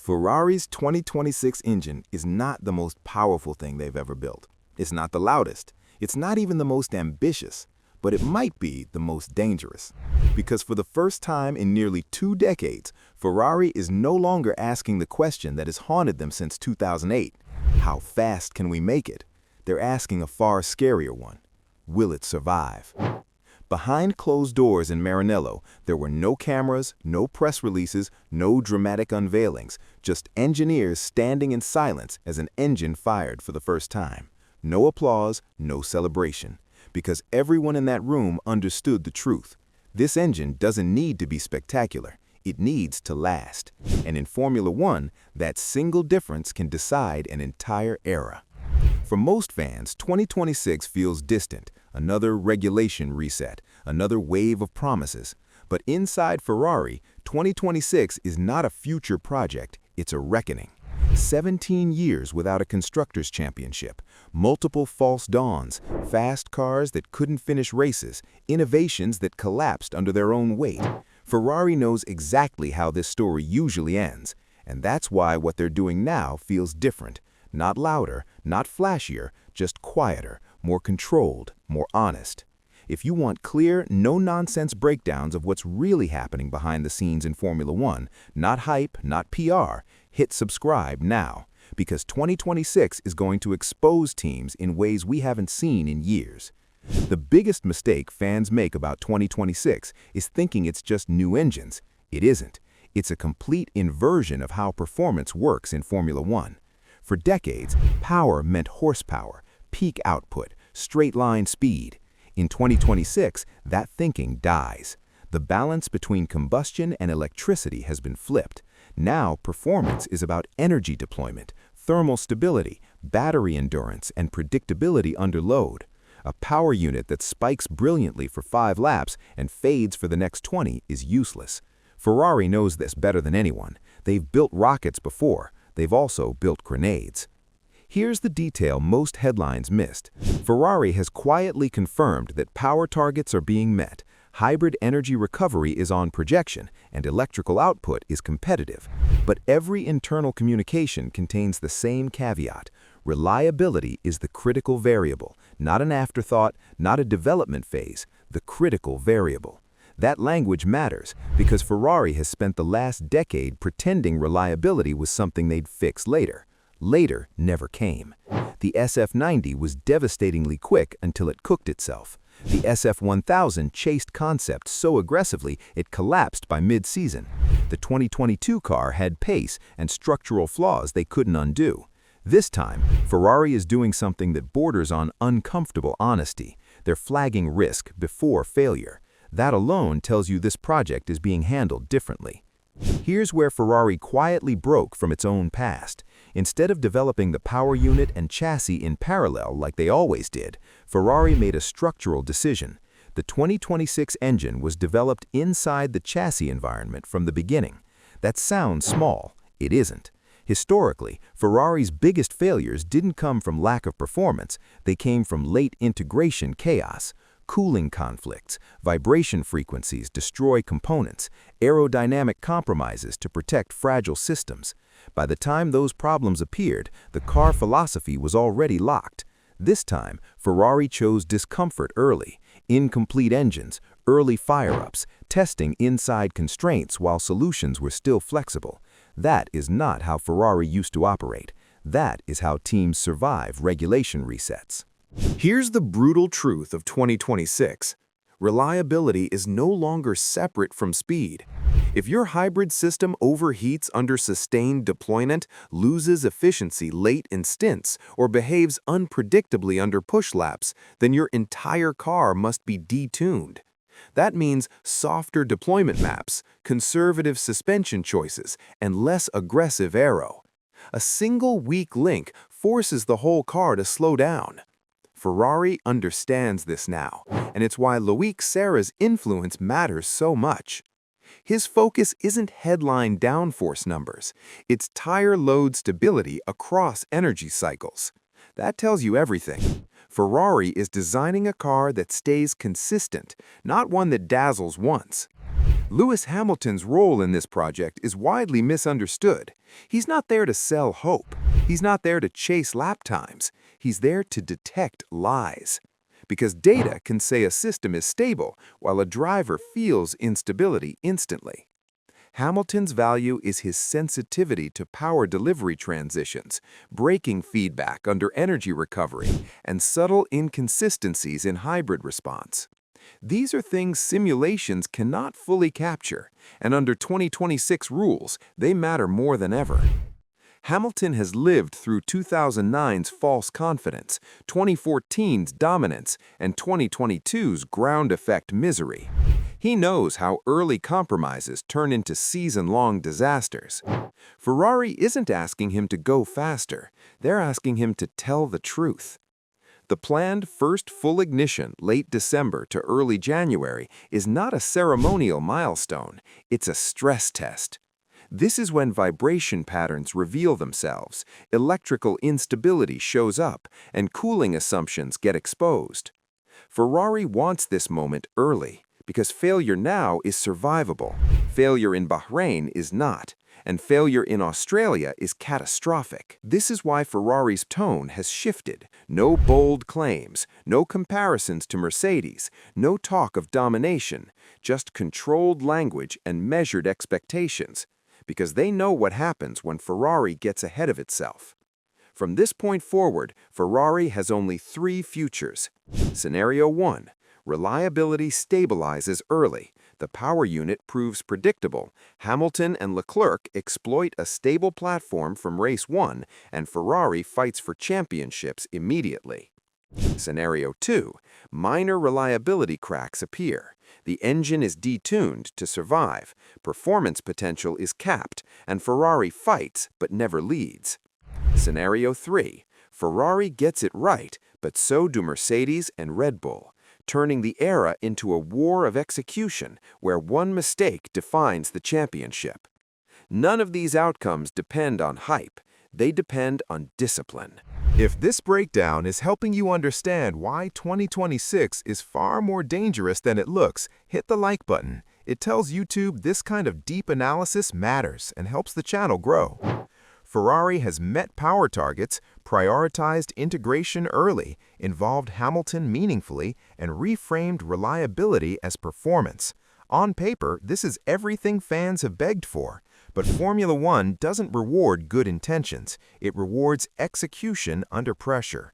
Ferrari's 2026 engine is not the most powerful thing they've ever built. It's not the loudest. It's not even the most ambitious. But it might be the most dangerous. Because for the first time in nearly 2 decades, Ferrari is no longer asking the question that has haunted them since 2008. How fast can we make it? They're asking a far scarier one. Will it survive? Behind closed doors in Maranello, there were no cameras, no press releases, no dramatic unveilings, just engineers standing in silence as an engine fired for the first time. No applause, no celebration. Because everyone in that room understood the truth. This engine doesn't need to be spectacular. It needs to last. And in Formula One, that single difference can decide an entire era. For most fans, 2026 feels distant, another regulation reset, another wave of promises. But inside Ferrari, 2026 is not a future project, it's a reckoning. 17 years without a Constructors' Championship, multiple false dawns, fast cars that couldn't finish races, innovations that collapsed under their own weight. Ferrari knows exactly how this story usually ends, and that's why what they're doing now feels different. Not louder, not flashier, just quieter, more controlled, more honest. If you want clear, no-nonsense breakdowns of what's really happening behind the scenes in Formula One, not hype, not PR, hit subscribe now, because 2026 is going to expose teams in ways we haven't seen in years. The biggest mistake fans make about 2026 is thinking it's just new engines. It isn't. It's a complete inversion of how performance works in Formula One. For decades, power meant horsepower, peak output, straight-line speed. In 2026, that thinking dies. The balance between combustion and electricity has been flipped. Now, performance is about energy deployment, thermal stability, battery endurance, and predictability under load. A power unit that spikes brilliantly for 5 laps and fades for the next 20 is useless. Ferrari knows this better than anyone. They've built rockets before. They've also built grenades. Here's the detail most headlines missed. Ferrari has quietly confirmed that power targets are being met, hybrid energy recovery is on projection, and electrical output is competitive. But every internal communication contains the same caveat. Reliability is the critical variable, not an afterthought, not a development phase, the critical variable. That language matters because Ferrari has spent the last decade pretending reliability was something they'd fix later. Later never came. The SF90 was devastatingly quick until it cooked itself. The SF1000 chased concept so aggressively it collapsed by mid-season. The 2022 car had pace and structural flaws they couldn't undo. This time, Ferrari is doing something that borders on uncomfortable honesty. They're flagging risk before failure. That alone tells you this project is being handled differently. Here's where Ferrari quietly broke from its own past. Instead of developing the power unit and chassis in parallel like they always did, Ferrari made a structural decision. The 2026 engine was developed inside the chassis environment from the beginning. That sounds small. It isn't. Historically, Ferrari's biggest failures didn't come from lack of performance. They came from late integration chaos. Cooling conflicts, vibration frequencies destroy components, aerodynamic compromises to protect fragile systems. By the time those problems appeared, the car philosophy was already locked. This time, Ferrari chose discomfort early, incomplete engines, early fire-ups, testing inside constraints while solutions were still flexible. That is not how Ferrari used to operate. That is how teams survive regulation resets. Here's the brutal truth of 2026. Reliability is no longer separate from speed. If your hybrid system overheats under sustained deployment, loses efficiency late in stints, or behaves unpredictably under push laps, then your entire car must be detuned. That means softer deployment maps, conservative suspension choices, and less aggressive aero. A single weak link forces the whole car to slow down. Ferrari understands this now, and it's why Loic Serra's influence matters so much. His focus isn't headline downforce numbers, it's tire load stability across energy cycles. That tells you everything. Ferrari is designing a car that stays consistent, not one that dazzles once. Lewis Hamilton's role in this project is widely misunderstood. He's not there to sell hope. He's not there to chase lap times. He's there to detect lies. Because data can say a system is stable while a driver feels instability instantly. Hamilton's value is his sensitivity to power delivery transitions, braking feedback under energy recovery, and subtle inconsistencies in hybrid response. These are things simulations cannot fully capture, and under 2026 rules, they matter more than ever. Hamilton has lived through 2009's false confidence, 2014's dominance, and 2022's ground effect misery. He knows how early compromises turn into season-long disasters. Ferrari isn't asking him to go faster, they're asking him to tell the truth. The planned first full ignition late December to early January is not a ceremonial milestone, it's a stress test. This is when vibration patterns reveal themselves, electrical instability shows up, and cooling assumptions get exposed. Ferrari wants this moment early, because failure now is survivable, failure in Bahrain is not, and failure in Australia is catastrophic. This is why Ferrari's tone has shifted. No bold claims, no comparisons to Mercedes, no talk of domination, just controlled language and measured expectations, because they know what happens when Ferrari gets ahead of itself. From this point forward, Ferrari has only 3 futures. Scenario 1. Reliability stabilizes early. The power unit proves predictable. Hamilton and Leclerc exploit a stable platform from race 1, and Ferrari fights for championships immediately. Scenario 2. Minor reliability cracks appear. The engine is detuned to survive. Performance potential is capped, and Ferrari fights but never leads. Scenario 3. Ferrari gets it right, but so do Mercedes and Red Bull, turning the era into a war of execution where one mistake defines the championship. None of these outcomes depend on hype. They depend on discipline. If this breakdown is helping you understand why 2026 is far more dangerous than it looks, hit the like button. It tells YouTube this kind of deep analysis matters and helps the channel grow. Ferrari has met power targets, prioritized integration early, involved Hamilton meaningfully, and reframed reliability as performance. On paper, this is everything fans have begged for. But Formula One doesn't reward good intentions. It rewards execution under pressure.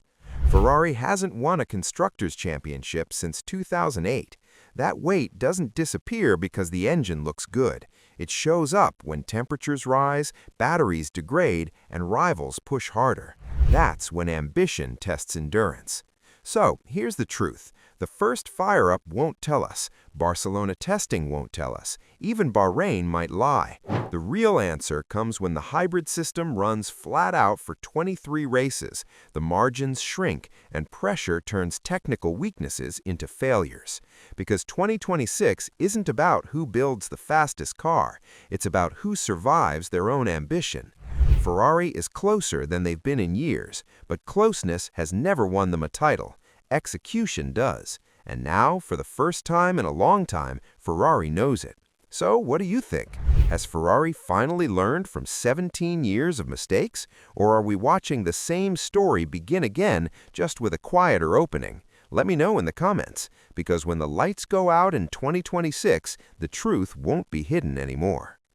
Ferrari hasn't won a Constructors' Championship since 2008. That weight doesn't disappear because the engine looks good. It shows up when temperatures rise, batteries degrade, and rivals push harder. That's when ambition tests endurance. So, here's the truth. The first fire-up won't tell us. Barcelona testing won't tell us. Even Bahrain might lie. The real answer comes when the hybrid system runs flat out for 23 races, the margins shrink, and pressure turns technical weaknesses into failures. Because 2026 isn't about who builds the fastest car. It's about who survives their own ambition. Ferrari is closer than they've been in years, but closeness has never won them a title. Execution does. And now, for the first time in a long time, Ferrari knows it. So, what do you think? Has Ferrari finally learned from 17 years of mistakes? Or are we watching the same story begin again, just with a quieter opening? Let me know in the comments, because when the lights go out in 2026, the truth won't be hidden anymore.